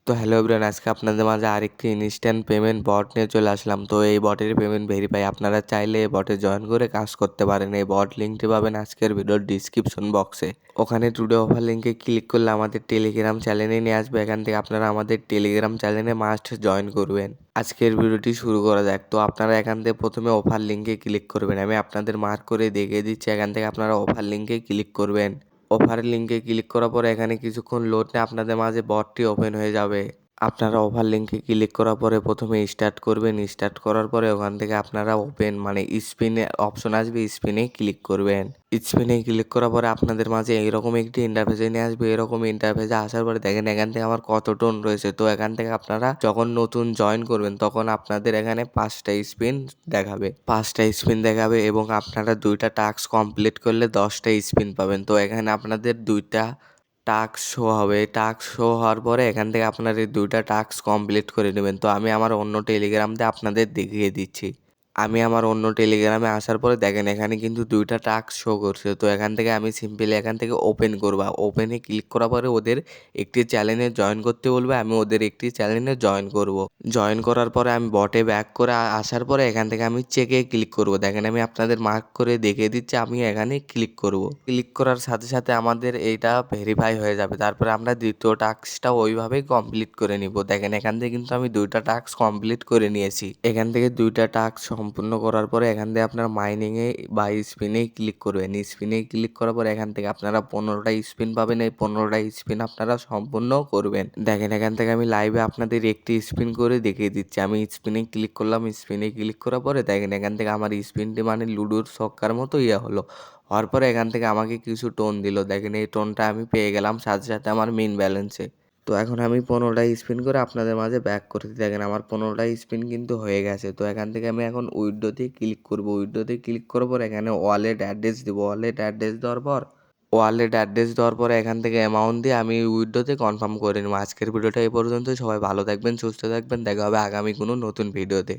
তো hello everyone, আজকে আপনাদের মাঝে আরেকটি ইনস্ট্যান্ট পেমেন্ট বট নিয়ে চলে আসলাম। তো এই বটের পেমেন্ট ভেরিফাই আপনারা চাইলে এই বটে জয়েন করে কাজ করতে পারেন। এই বট লিঙ্কটি পাবেন আজকের ভিডিওর ডিসক্রিপশন বক্সে। ওখানে টুডে অফার লিঙ্কে ক্লিক করলে আমাদের টেলিগ্রাম চ্যানেলে নিয়ে আসবে। এখান থেকে আপনারা আমাদের টেলিগ্রাম চ্যানেলে মাস্ট জয়েন করবেন। আজকের ভিডিওটি শুরু করা যাক। তো আপনারা এখান থেকে প্রথমে অফার লিঙ্কে ক্লিক করবেন। আমি আপনাদের মার্ক করে দেখিয়ে দিচ্ছি। এখান থেকে আপনারা অফার লিঙ্কে ক্লিক করবেন। অফারের লিঙ্কে ক্লিক করার পরে এখানে কিছুক্ষণ লোড নিয়ে আপনাদের মাঝে বটটি ওপেন হয়ে যাবে। আপনারা অফার লিঙ্কে ক্লিক করার পরে প্রথমে স্টার্ট করবেন। স্টার্ট করার পরে ওখান থেকে আপনারা ওপেন মানে স্পিনে অপশন আসবে, স্পিনে ক্লিক করবেন। স্পিনে ক্লিক করার পরে আপনাদের মাঝে এইরকম একটি ইন্টারফেসে নিয়ে আসবে। এরকম ইন্টারফেসে আসার পরে দেখেন এখান থেকে আমার কত টোন রয়েছে। তো এখান থেকে আপনারা যখন নতুন জয়েন করবেন তখন আপনাদের এখানে 5টা স্পিন দেখাবে, 5টা স্পিন দেখাবে এবং আপনারা 2টা টাস্ক কমপ্লিট করলে 10টা স্পিন পাবেন। তো এখানে আপনাদের 2টা টাস্ক শো হবে। টাস্ক শো হওয়ার পরে এখান থেকে আপনার এই 2টা টাস্ক কমপ্লিট করে নেবেন। তো আমি আমার অন্য টেলিগ্রাম দিয়ে আপনাদের দেখিয়ে দিচ্ছি। আমি আমার অন্য টেলিগ্রামে আসার পরে দেখেন এখানে কিন্তু 2টা টাস্ক শো করছে। তো এখান থেকে আমি সিম্পলি এখান থেকে ওপেন করব। ওপেনে ক্লিক করার পরে ওদের একটি চ্যানেলে জয়েন করতে বলবে, আমি ওদের একটি চ্যানেলে জয়েন করব। জয়েন করার পরে আমি বটে ব্যাক করে আসার পরে এখান থেকে আমি চেকে ক্লিক করব। দেখেন আমি আপনাদের মার্ক করে দেখিয়ে দিচ্ছি, আমি এখানে ক্লিক করব। ক্লিক করার সাথে সাথে আমাদের এইটা ভেরিফাই হয়ে যাবে। তারপরে আমরা দ্বিতীয় টাস্কটা ওইভাবেই কমপ্লিট করে নিব। দেখেন এখান থেকে কিন্তু আমি 2টা টাস্ক কমপ্লিট করে নিয়েছি। এখান থেকে 2টা টাস্ক সম্পূর্ণ করার পরে এখান থেকে আপনার মাইনিংয়ে বা স্পিনে ক্লিক করবেন। স্পিনে ক্লিক করার পরে এখান থেকে আপনারা 15টা স্পিন পাবেন। এই 15টা স্পিন আপনারা সম্পূর্ণ করবেন। দেখেন এখান থেকে আমি লাইভে আপনাদের একটি স্পিন করে দেখিয়ে দিচ্ছি। আমি স্পিনে ক্লিক করলাম। স্পিনে ক্লিক করার পরে দেখেন এখান থেকে আমার স্পিনটি মানে লুডোর ছক্কার মতো হলো। হওয়ার পরে এখান থেকে আমাকে কিছু টোন দিল। দেখেন এই টোনটা আমি পেয়ে গেলাম সাথে সাথে আমার মেইন ব্যালেন্সে। তো এখন আমি 15টা স্পিন করে আপনাদের মাঝে ব্যাক করতে দেখেন আমার 15টা স্পিন কিন্তু হয়ে গেছে। তো এখান থেকে আমি এখন উইথড্রোতে ক্লিক করব। উইথড্রোতে ক্লিক করার পর এখানে ওয়ালেট অ্যাড্রেস দেবো। ওয়ালেট অ্যাড্রেস দেওয়ার পরে এখান থেকে অ্যামাউন্ট দিয়ে আমি উইথড্রোতে কনফার্ম করে নেবো। আজকের ভিডিওটা এই পর্যন্তই। সবাই ভালো থাকবেন, সুস্থ থাকবেন। দেখা হবে আগামী কোনো নতুন ভিডিওতে।